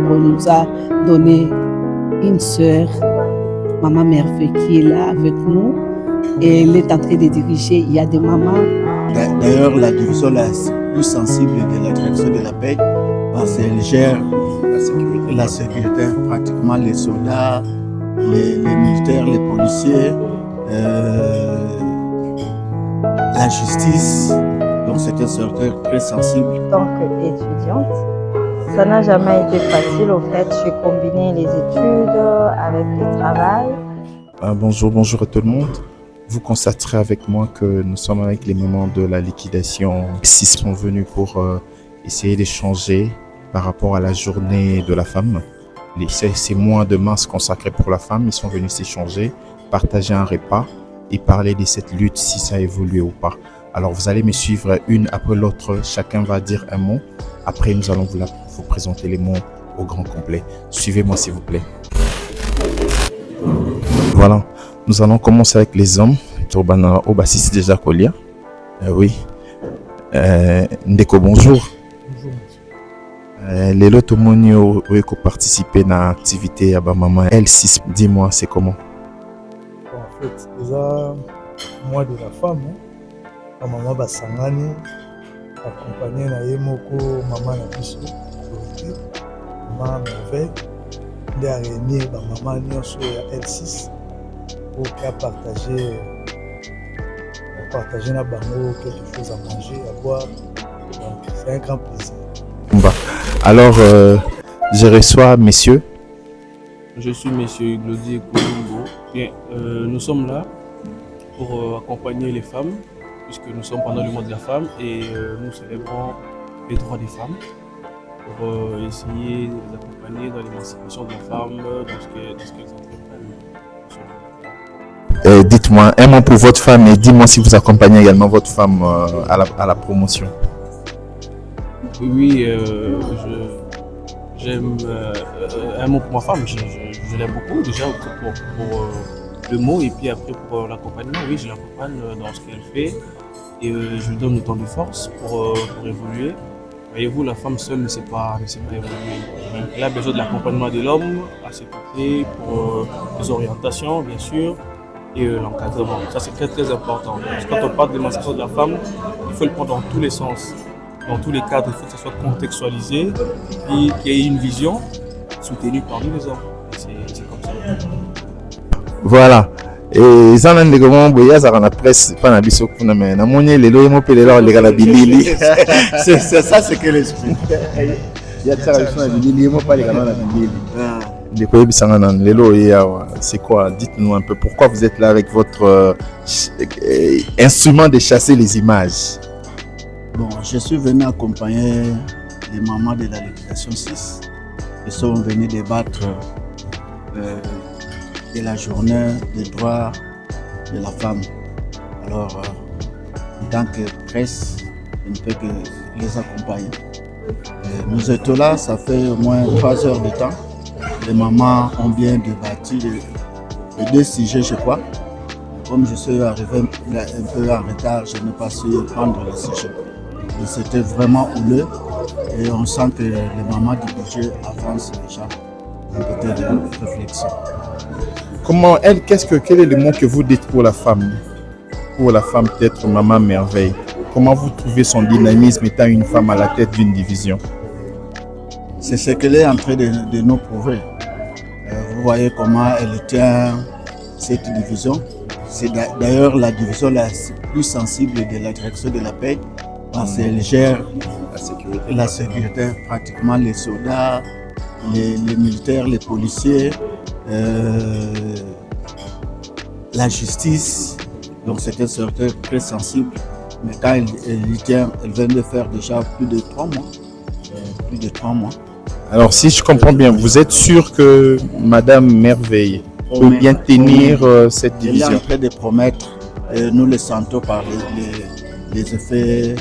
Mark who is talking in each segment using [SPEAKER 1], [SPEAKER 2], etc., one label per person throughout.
[SPEAKER 1] qu'on nous a donné une sœur, Maman Merveille, qui est là avec nous. Et elle est en train de diriger. Il y a des mamans.
[SPEAKER 2] D'ailleurs, la division la plus sensible de la direction de la paix, parce qu'elle gère la sécurité, pratiquement les soldats, les militaires, les policiers, la justice. Donc c'est un secteur très sensible.
[SPEAKER 3] En tant qu'étudiante, ça n'a jamais été facile. Au fait, j'ai combiné les études avec le travail.
[SPEAKER 4] Bonjour à tout le monde. Vous constaterez avec moi que nous sommes avec les mamans de la liquidation. 6 sont venus pour essayer d'échanger par rapport à la journée de la femme. Ces mois de mars consacrés pour la femme, ils sont venus s'échanger, partager un repas et parler de cette lutte, si ça a évolué ou pas. Alors vous allez me suivre une après l'autre, chacun va dire un mot. Après nous allons vous présenter les mots au grand complet. Suivez-moi s'il vous plaît. Voilà, nous allons commencer avec les hommes. Turbana Obassis déjà Kolia. Oui. Ndeko, bonjour.
[SPEAKER 5] Bonjour.
[SPEAKER 4] Les lots Tomonio qui participé à l'activité à Maman L6, dis-moi, c'est comment?
[SPEAKER 5] En fait, déjà, moi de la femme, la maman Basangani, accompagnée na Yemoko, maman na Biso, maman Merveille, il a réuni maman Nyonso à L6 pour partager na bango quelque chose à manger, à boire. Donc, c'est un grand plaisir.
[SPEAKER 4] Bah. Alors, je reçois messieurs.
[SPEAKER 6] Je suis monsieur Glody Kolumbo. Bien, nous sommes là pour accompagner les femmes, puisque nous sommes pendant le mois de la femme et nous célébrons les droits des femmes pour essayer de les accompagner dans l'émancipation de la femme, dans ce qu'elles entreprennent.
[SPEAKER 4] Dites-moi un mot pour votre femme et dis-moi si vous accompagnez également votre femme à la promotion.
[SPEAKER 6] Oui, j'aime un mot pour ma femme, je l'aime beaucoup déjà pour le mot et puis après pour l'accompagnement, oui je l'accompagne dans ce qu'elle fait et je lui donne autant de force pour évoluer. Voyez-vous, la femme seule ne sait pas évoluer. Elle a besoin de l'accompagnement de l'homme à ses côtés pour les orientations bien sûr et l'encadrement. Ça c'est très très important. Parce que quand on parle d'émancipation de la femme, il faut le prendre dans tous les sens. Dans tous les cadres, il faut que ça soit contextualisé et puis qu'il y ait une vision soutenue par nous les hommes. C'est comme ça.
[SPEAKER 4] Voilà. Et ça n'a pas la presse, pas la biso kuna mais na moni lelo mo pelela le gala bilili.
[SPEAKER 2] C'est ça, c'est que l'esprit.
[SPEAKER 4] Il y a ça la bilili mo pas le gala la bilili. Les koye bisanga nan lelo yawa. C'est quoi? Dites-nous un peu pourquoi vous êtes là avec votre instrument de chasser les images.
[SPEAKER 2] Bon, je suis venu accompagner les mamans de la liquidation 6. Ils sont venus débattre de la journée des droits de la femme. Alors, en tant que presse, je ne peux que les accompagner. Nous étions là, ça fait au moins 3 heures de temps. Les mamans ont bien débattu de 2 sujets, je crois. Comme je suis arrivé un peu en retard, je n'ai pas su prendre le sujet. C'était vraiment houleux et on sent que les mamans du budget avancent déjà un peu de réflexion.
[SPEAKER 4] Comment elle, quel est le mot que vous dites pour la femme? Pour la femme, peut-être Maman Merveille. Comment vous trouvez son dynamisme étant une femme à la tête d'une division?
[SPEAKER 2] C'est ce qu'elle est en train de nous prouver. Vous voyez comment elle tient cette division. C'est d'ailleurs la division la plus sensible de la direction de la paix. Parce qu'elle gère la sécurité, pratiquement les soldats, les militaires, les policiers, la justice. Donc c'est un secteur très sensible. Mais quand elle y tient, elle vient de faire déjà plus de 3 mois. Plus de 3 mois.
[SPEAKER 4] Alors si je comprends bien, vous êtes sûr que Madame Merveille peut bien tenir cette division?
[SPEAKER 2] Elle est en train de promettre, et nous le sentons par les effets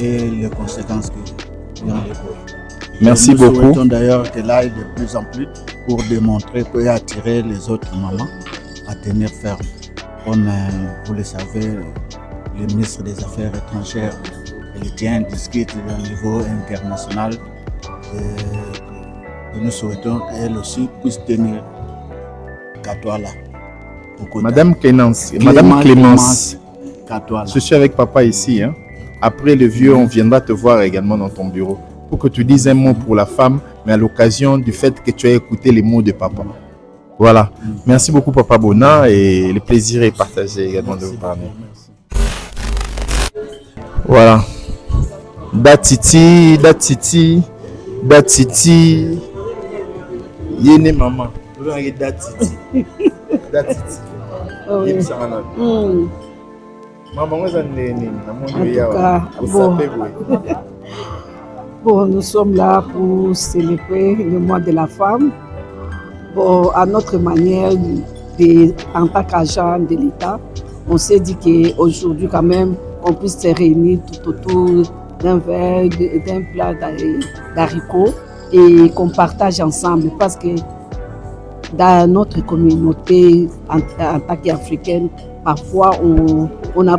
[SPEAKER 2] et les conséquences qu'il y a en découle.
[SPEAKER 4] Merci beaucoup.
[SPEAKER 2] Nous souhaitons d'ailleurs qu'elle aille de plus en plus pour démontrer et attirer les autres mamans à tenir ferme. Comme vous le savez, le ministre des Affaires étrangères, elle tient discute au niveau international. Et nous souhaitons qu'elle aussi puisse tenir Katwala.
[SPEAKER 4] Madame Clémence, Madame Clémence,
[SPEAKER 2] Katwala.
[SPEAKER 4] je suis avec papa ici. Hein. Après le vieux, on viendra te voir également dans ton bureau pour que tu dises un mot pour la femme, mais à l'occasion du fait que tu as écouté les mots de papa. Voilà. Merci beaucoup, Papa Bona, et le plaisir est partagé également de vous parler. Voilà. Datiti, Datiti, Datiti. Yéné maman. Datiti. Datiti.
[SPEAKER 1] Bon, nous sommes là pour célébrer le mois de la femme. Bon, à notre manière, en tant qu'agent de l'État, on s'est dit qu'aujourd'hui, quand même, on puisse se réunir tout autour d'un verre, d'un plat d'haricots et qu'on partage ensemble. Parce que dans notre communauté, en tant qu'Africaine, parfois on a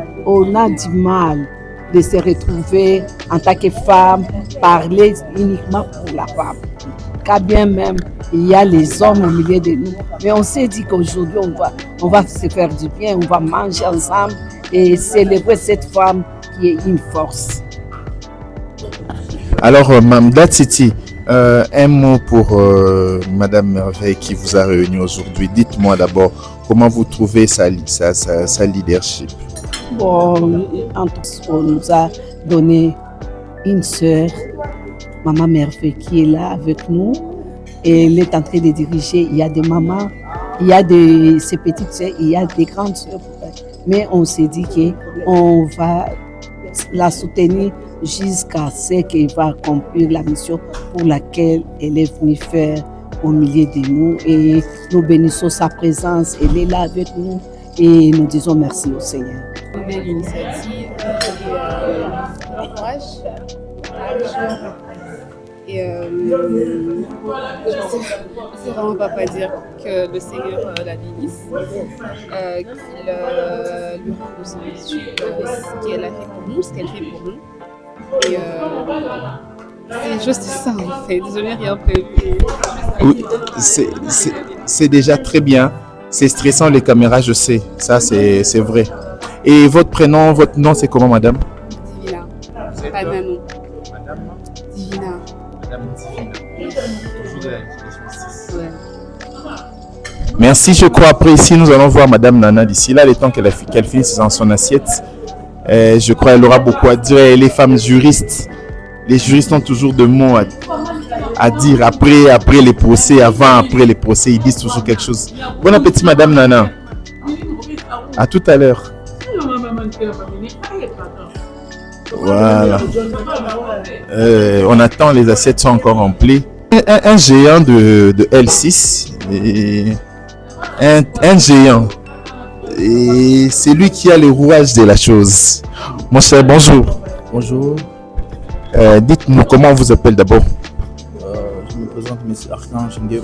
[SPEAKER 1] du mal de se retrouver en tant que femme, parler uniquement pour la femme. Quand bien même il y a les hommes au milieu de nous. Mais on s'est dit qu'aujourd'hui on va se faire du bien, on va manger ensemble et célébrer cette femme qui est une force.
[SPEAKER 4] Alors, Mme Datiti, un mot pour Madame Merveille qui vous a réuni aujourd'hui. Dites-moi d'abord comment vous trouvez sa leadership.
[SPEAKER 1] Bon, on nous a donné une sœur, Maman Merveille, qui est là avec nous. Et elle est en train de diriger. Il y a des mamans, il y a ses petites sœurs, il y a des grandes sœurs. Mais on s'est dit qu'on va la soutenir jusqu'à ce qu'elle va accomplir la mission pour laquelle elle est venue faire au milieu de nous. Et nous bénissons sa présence. Elle est là avec nous et nous disons merci au Seigneur.
[SPEAKER 7] Une belle initiative et courage. Et je sais vraiment pas dire que le Seigneur la bénisse, qu'il lui rende son issue, ce qu'elle a fait pour nous, ce qu'elle fait pour nous. Et c'est juste ça en fait, désolé, rien prévu.
[SPEAKER 4] Oui, c'est déjà très bien. C'est stressant les caméras, je sais, ça c'est vrai. Et votre prénom, votre nom, c'est comment, madame?
[SPEAKER 7] Divina, pas Nanon. Divina.
[SPEAKER 4] Madame Divina. Ouais. Merci, je crois. Après ici, nous allons voir madame Nana d'ici là, le temps qu'elle finisse dans son assiette. Je crois qu'elle aura beaucoup à dire. Et les femmes juristes, les juristes ont toujours de mots à dire après les procès, après les procès, ils disent toujours quelque chose. Bon appétit, madame Nana. À tout à l'heure. Voilà. On attend, les assiettes sont encore remplies. Un géant de L6. Un géant. Et c'est lui qui a le rouage de la chose. Mon cher, bonjour.
[SPEAKER 2] Bonjour.
[SPEAKER 4] Dites-nous comment on vous appelle d'abord.
[SPEAKER 2] Je me présente, M. Archange Nguefe.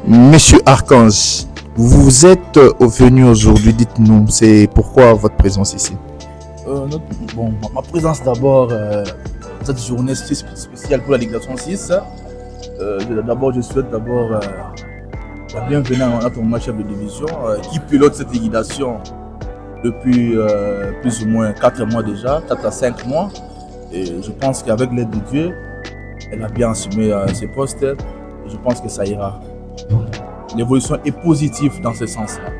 [SPEAKER 4] Monsieur Archange, vous êtes venu aujourd'hui, dites-nous, c'est pourquoi votre présence ici?
[SPEAKER 2] Ma présence d'abord, cette journée spéciale pour la Ligue 6. D'abord, je souhaite la bienvenue à notre chef de division qui pilote cette liquidation depuis plus ou moins 4 mois déjà, 4 à 5 mois. Et je pense qu'avec l'aide de Dieu, elle a bien assumé ses postes et je pense que ça ira. L'évolution est positive dans ce sens-là.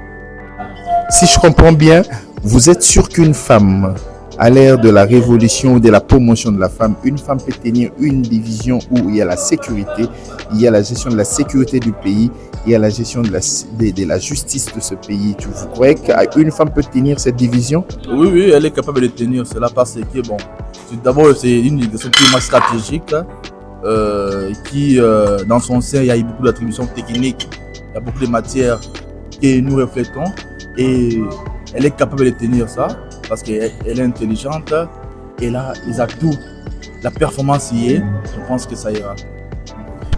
[SPEAKER 4] Si je comprends bien, vous êtes sûr qu'une femme, à l'ère de la révolution ou de la promotion de la femme, une femme peut tenir une division où il y a la sécurité, il y a la gestion de la sécurité du pays, il y a la gestion de la justice de ce pays. Vous croyez qu'une femme peut tenir cette division?
[SPEAKER 2] Oui, elle est capable de tenir cela parce que, d'abord, c'est une division plus stratégique qui, dans son sein, il y a beaucoup d'attributions techniques, il y a beaucoup de matières que nous reflétons et elle est capable de tenir ça parce qu'elle est intelligente et là, ils atouts. La performance y est, je pense que ça ira.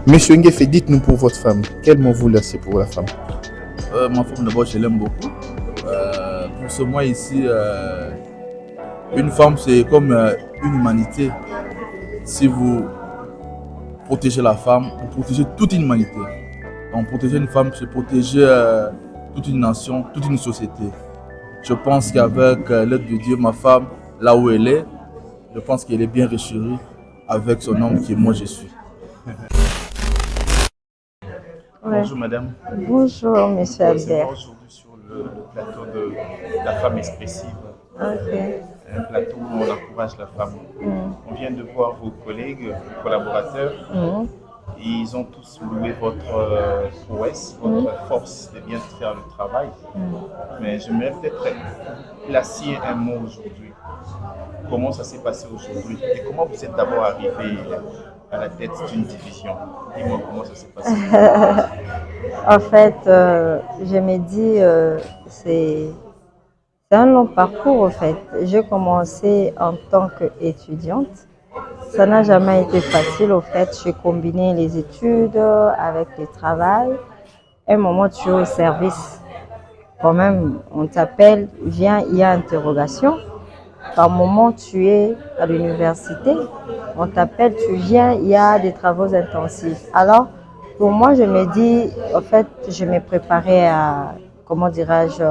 [SPEAKER 4] Monsieur Nguefe, dites-nous pour votre femme, quel mot vous laissez pour la femme?
[SPEAKER 2] Ma femme, d'abord, je l'aime beaucoup. Pour ce mois ici, une femme, c'est comme une humanité. Si vous protéger la femme, pour protéger toute une humanité. Donc protéger une femme, c'est protéger toute une nation, toute une société. Je pense qu'avec l'aide de Dieu, ma femme, là où elle est, je pense qu'elle est bien réchérie avec son homme qui est moi je suis.
[SPEAKER 3] Ouais.
[SPEAKER 4] Bonjour madame.
[SPEAKER 3] Bonjour, monsieur Albert.
[SPEAKER 4] Aujourd'hui sur le plateau de la femme expressive.
[SPEAKER 3] Ok.
[SPEAKER 4] Un plateau où on encourage la femme. On vient de voir vos collègues, vos collaborateurs. Ils ont tous loué votre prouesse, votre force de bien faire le travail. Mais j'aimerais peut-être placer un mot aujourd'hui. Comment ça s'est passé aujourd'hui et comment vous êtes d'abord arrivé à la tête d'une division? Dis-moi comment ça s'est passé.
[SPEAKER 3] En fait, je me dis, c'est un long parcours en fait. J'ai commencé en tant qu'étudiante. Ça n'a jamais été facile au fait. J'ai combiné les études avec le travail. À un moment, tu es au service. Quand même, on t'appelle, viens, il y a interrogation. Par moment, tu es à l'université, on t'appelle, tu viens, il y a des travaux intensifs. Alors, pour moi, je me dis, en fait, je me préparais à, comment dirais-je,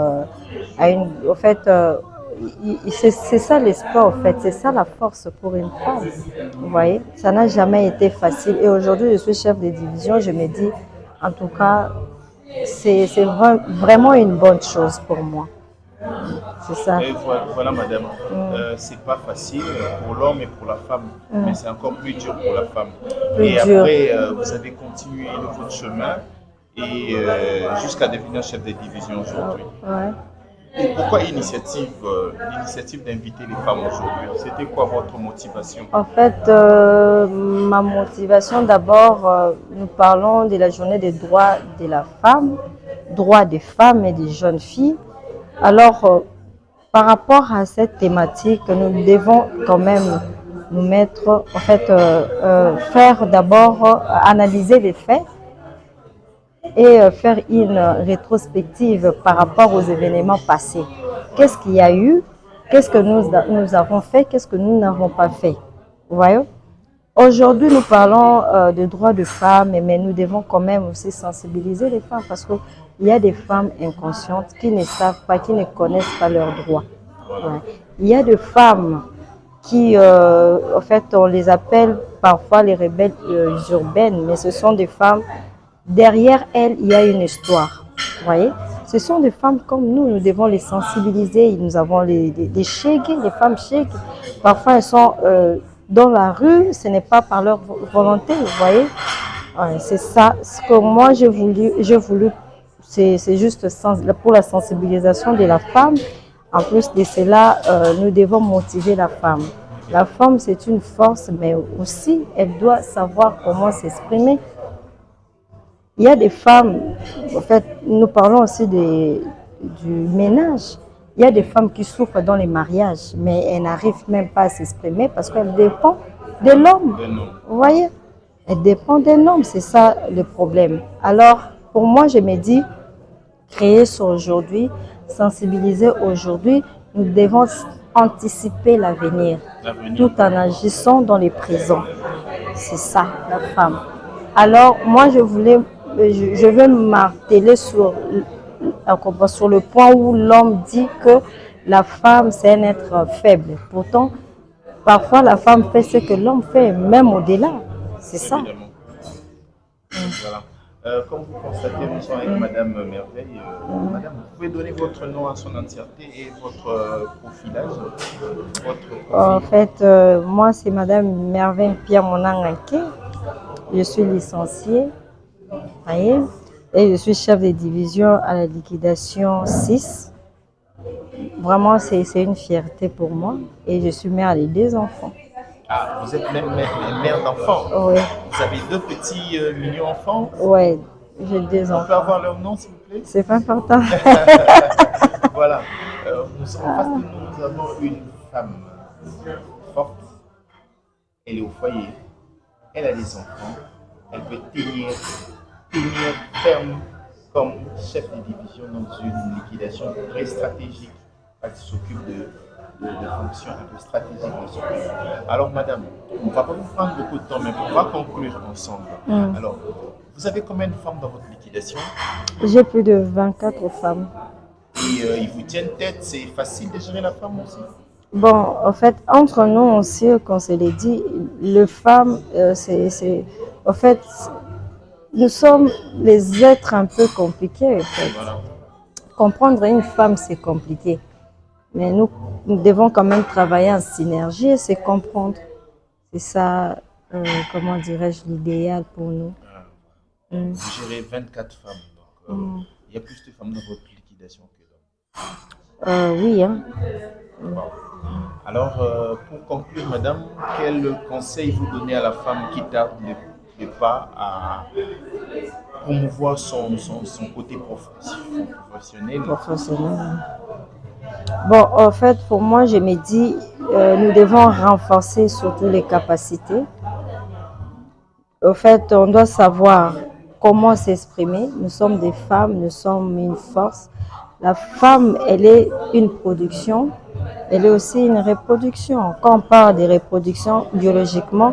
[SPEAKER 3] à une, en fait, c'est ça l'espoir, en fait, c'est ça la force pour une femme. Vous voyez, ça n'a jamais été facile. Et aujourd'hui, je suis chef de division, je me dis, en tout cas, c'est vraiment une bonne chose pour moi. C'est ça.
[SPEAKER 4] Et voilà madame, c'est pas facile pour l'homme et pour la femme, mais c'est encore plus dur pour la femme. Et après, vous avez continué votre chemin et jusqu'à devenir chef de division aujourd'hui.
[SPEAKER 3] Ouais.
[SPEAKER 4] Et pourquoi l'initiative d'inviter les femmes aujourd'hui? C'était quoi votre motivation?
[SPEAKER 3] En fait, ma motivation d'abord, nous parlons de la journée des droits de la femme, droits des femmes et des jeunes filles. Alors, par rapport à cette thématique, nous devons quand même nous mettre, en fait, faire d'abord analyser les faits et faire une rétrospective par rapport aux événements passés. Qu'est-ce qu'il y a eu? Qu'est-ce que nous avons fait? Qu'est-ce que nous n'avons pas fait? Vous voyez? Aujourd'hui, nous parlons de droits de femmes, mais nous devons quand même aussi sensibiliser les femmes parce qu'il y a des femmes inconscientes qui ne savent pas, qui ne connaissent pas leurs droits. Ouais. Il y a des femmes qui, en fait, on les appelle parfois les rebelles urbaines, mais ce sont des femmes, derrière elles, il y a une histoire. Vous voyez? Ce sont des femmes comme nous devons les sensibiliser. Nous avons des chégues, les femmes chégues. Parfois, elles sont dans la rue, ce n'est pas par leur volonté, vous voyez. Ouais, c'est ça, ce que moi j'ai voulu, c'est juste pour la sensibilisation de la femme. En plus de cela, nous devons motiver la femme. La femme, c'est une force, mais aussi, elle doit savoir comment s'exprimer. Il y a des femmes, en fait, nous parlons aussi du ménage. Il y a des femmes qui souffrent dans les mariages, mais elles n'arrivent même pas à s'exprimer parce qu'elles dépendent de l'homme. Vous voyez? Elles dépendent d'un homme, c'est ça le problème. Alors, pour moi, je me dis, créer sur aujourd'hui, sensibiliser aujourd'hui, nous devons anticiper l'avenir, tout en agissant dans les présents. C'est ça, la femme. Alors, moi, je veux marteler sur le point où l'homme dit que la femme, c'est un être faible. Pourtant, parfois, la femme fait ce que l'homme fait, même au-delà. C'est ça.
[SPEAKER 4] Voilà. Comme vous constatez, nous sommes avec Madame Merveille. Madame, vous pouvez donner votre nom à son entièreté et votre profilage,
[SPEAKER 3] En fait, moi, c'est Madame Merveille Pierre Monangake. Je suis licenciée. Voyez? Et je suis chef de division à la liquidation 6. Vraiment, c'est une fierté pour moi. Et je suis mère de 2 enfants.
[SPEAKER 4] Ah, vous êtes même mère d'enfants?
[SPEAKER 3] Oui.
[SPEAKER 4] Vous avez 2 petits mignons enfants?
[SPEAKER 3] Oui, j'ai 2 enfants.
[SPEAKER 4] On peut avoir leur nom, s'il vous plaît?
[SPEAKER 3] C'est pas important.
[SPEAKER 4] Voilà. Nous sommes en face de nous, nous avons une femme forte. Elle est au foyer. Elle a des enfants. Elle peut tenir ferme comme chef de division dans une liquidation très stratégique. Elle s'occupe de fonctions un peu stratégiques dans ce pays. Alors, madame, on ne va pas vous prendre beaucoup de temps, mais on va conclure ensemble. Alors, vous avez combien de femmes dans votre liquidation?
[SPEAKER 3] J'ai plus de 24 femmes.
[SPEAKER 4] Et ils vous tiennent tête, c'est facile de gérer la femme aussi?
[SPEAKER 3] Bon, en fait, entre nous aussi, qu'on se l'est dit, les femmes, en fait, nous sommes les êtres un peu compliqués, en fait.
[SPEAKER 4] Voilà.
[SPEAKER 3] Comprendre une femme, c'est compliqué. Mais nous devons quand même travailler en synergie et se comprendre. C'est ça, comment dirais-je, l'idéal pour nous.
[SPEAKER 4] Vous gérez 24 femmes, donc il y a plus de femmes dans votre liquidation que d'hommes.
[SPEAKER 3] Oui, hein.
[SPEAKER 4] Alors, pour conclure, madame, quel conseil vous donnez à la femme qui tarde de pas à promouvoir son côté professionnel?
[SPEAKER 3] Bon, en fait, pour moi, je me dis, nous devons renforcer surtout les capacités. En fait, on doit savoir comment s'exprimer. Nous sommes des femmes, nous sommes une force. La femme, elle est une production, elle est aussi une reproduction. Quand on parle de reproduction biologiquement,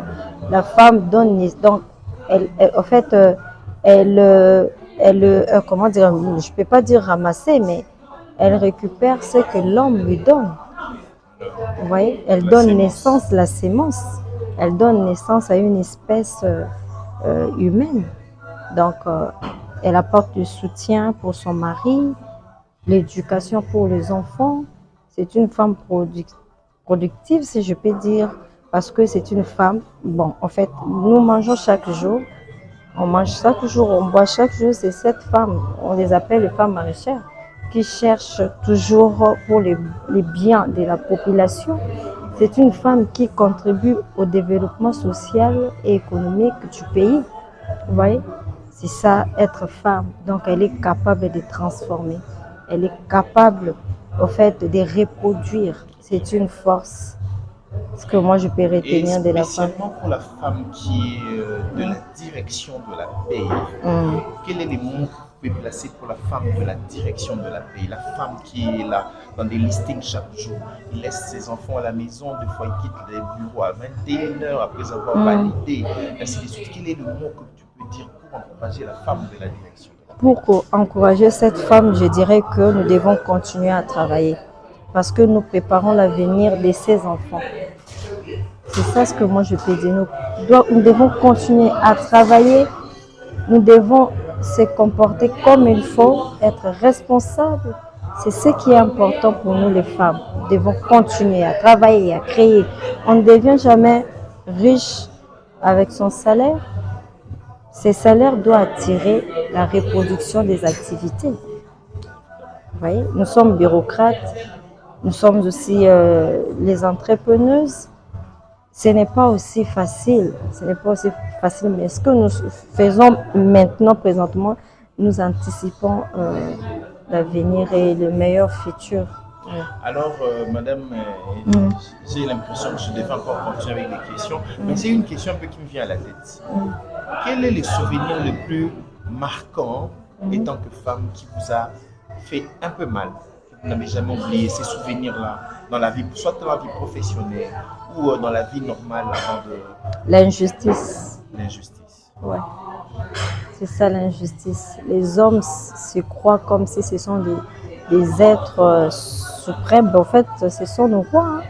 [SPEAKER 3] la femme donne, donc, en fait, comment dire, je ne peux pas dire ramasser, mais elle récupère ce que l'homme lui donne. Vous voyez, elle donne naissance, la sémence, elle donne naissance à une espèce humaine. Donc, elle apporte du soutien pour son mari, l'éducation pour les enfants. C'est une femme productive, si je peux dire, parce que c'est une femme. Bon, en fait, nous mangeons chaque jour. On mange chaque jour, on boit chaque jour. C'est cette femme, on les appelle les femmes maraîchères, qui cherchent toujours pour les biens de la population. C'est une femme qui contribue au développement social et économique du pays. Vous voyez? C'est ça, être femme. Donc, elle est capable de transformer. Elle est capable, au fait, de reproduire. C'est une force. Ce que moi, je peux retenir de la femme.
[SPEAKER 4] Spécialement pour la femme qui est de la direction de la paix, quel est le mot que vous pouvez placer pour la femme de la direction de la paix? La femme qui est là dans des listings chaque jour. Il laisse ses enfants à la maison, des fois il quitte les bureaux à 21h après avoir validé, ainsi de suite. Quel est le mot que tu peux dire pour encourager la femme de la direction?
[SPEAKER 3] Pour encourager cette femme, je dirais que nous devons continuer à travailler parce que nous préparons l'avenir de ses enfants. C'est ça ce que moi je peux dire. Nous devons continuer à travailler, nous devons se comporter comme il faut, être responsables. C'est ce qui est important pour nous les femmes. Nous devons continuer à travailler, à créer. On ne devient jamais riche avec son salaire. Ces salaires doivent attirer la reproduction des activités. Vous voyez, nous sommes bureaucrates, nous sommes aussi les entrepreneuses. Ce n'est pas aussi facile, mais ce que nous faisons maintenant, présentement, nous anticipons l'avenir et le meilleur futur.
[SPEAKER 4] Alors, madame, j'ai l'impression que je devais encore continuer avec les questions, mais c'est une question un peu qui me vient à la tête. Quel est le souvenir le plus marquant, étant que femme, qui vous a fait un peu mal? Vous n'avez jamais oublié ces souvenirs-là dans la vie, soit dans la vie professionnelle ou dans la vie normale avant de...
[SPEAKER 3] L'injustice.
[SPEAKER 4] L'injustice.
[SPEAKER 3] Ouais. C'est ça l'injustice. Les hommes se croient comme si ce sont des êtres suprêmes. En fait, ce sont nos rois. Hein.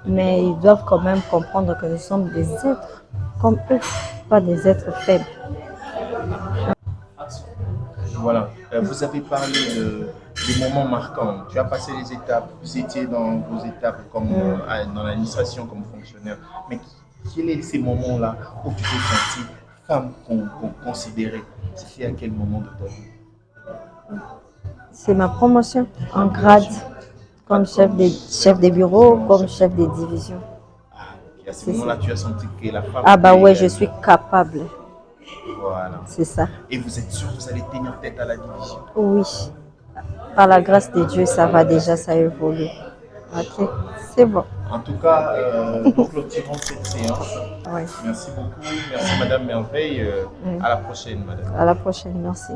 [SPEAKER 3] Mais ils doivent quand même comprendre que nous sommes des êtres comme eux, pas des êtres faibles.
[SPEAKER 4] Voilà. Vous avez parlé des moments marquants. Tu as passé les étapes. Vous étiez dans vos étapes comme dans l'administration comme fonctionnaire. Mais quels sont ces moments-là où tu t'es sentie femme qu'on considérait? C'était à quel moment de ta vie?
[SPEAKER 3] C'est ma promotion en grade, comme chef des bureaux, comme chef des divisions.
[SPEAKER 4] À ce moment-là, tu as senti que la femme...
[SPEAKER 3] Ah bah ouais, je suis capable.
[SPEAKER 4] Voilà.
[SPEAKER 3] C'est ça.
[SPEAKER 4] Et vous êtes sûr que vous allez tenir tête à la division?
[SPEAKER 3] Oui. Par la grâce de Dieu, ça va déjà, ça évolue. Ok, c'est bon.
[SPEAKER 4] En tout cas, nous clôturons cette séance.
[SPEAKER 3] Oui.
[SPEAKER 4] Merci beaucoup. Merci Madame Merveille. À la prochaine, Madame.
[SPEAKER 3] À la prochaine, merci.